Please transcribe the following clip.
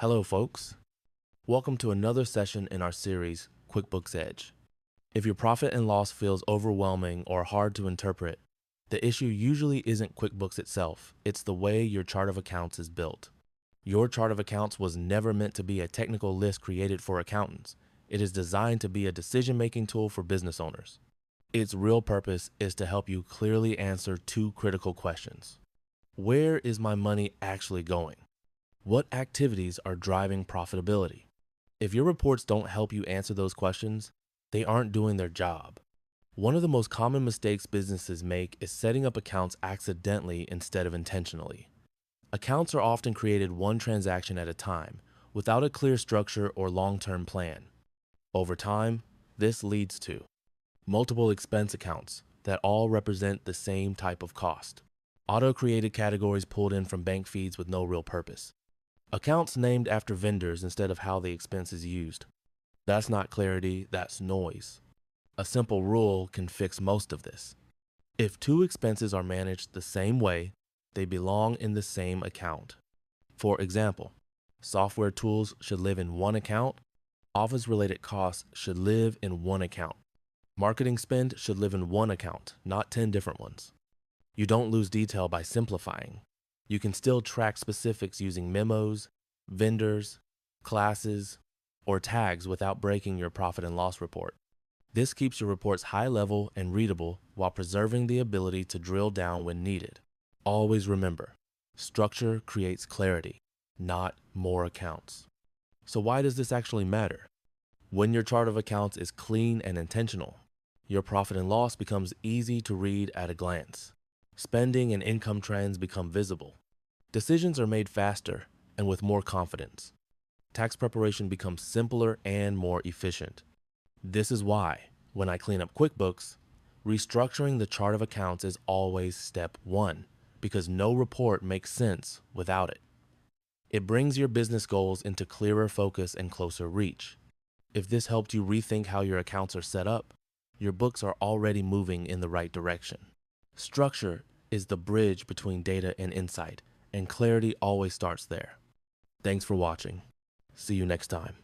Hello, folks. Welcome to another session in our series, QuickBooks Edge. If your profit and loss feels overwhelming or hard to interpret, the issue usually isn't QuickBooks itself, it's the way your chart of accounts is built. Your chart of accounts was never meant to be a technical list created for accountants. It is designed to be a decision-making tool for business owners. Its real purpose is to help you clearly answer two critical questions. Where is my money actually going? What activities are driving profitability? If your reports don't help you answer those questions, they aren't doing their job. One of the most common mistakes businesses make is setting up accounts accidentally instead of intentionally. Accounts are often created one transaction at a time, without a clear structure or long-term plan. Over time, this leads to multiple expense accounts that all represent the same type of cost. Auto-created categories pulled in from bank feeds with no real purpose. Accounts named after vendors instead of how the expense is used. That's not clarity, that's noise. A simple rule can fix most of this. If two expenses are managed the same way, they belong in the same account. For example, software tools should live in one account, office-related costs should live in one account. Marketing spend should live in one account, not 10 different ones. You don't lose detail by simplifying. You can still track specifics using memos, vendors, classes, or tags without breaking your profit and loss report. This keeps your reports high level and readable while preserving the ability to drill down when needed. Always remember, structure creates clarity, not more accounts. So why does this actually matter? When your chart of accounts is clean and intentional, your profit and loss becomes easy to read at a glance. Spending and income trends become visible. Decisions are made faster and with more confidence. Tax preparation becomes simpler and more efficient. This is why, when I clean up QuickBooks, restructuring the chart of accounts is always step one, because no report makes sense without it. It brings your business goals into clearer focus and closer reach. If this helped you rethink how your accounts are set up, your books are already moving in the right direction. Structure is the bridge between data and insight, and clarity always starts there. Thanks for watching. See you next time.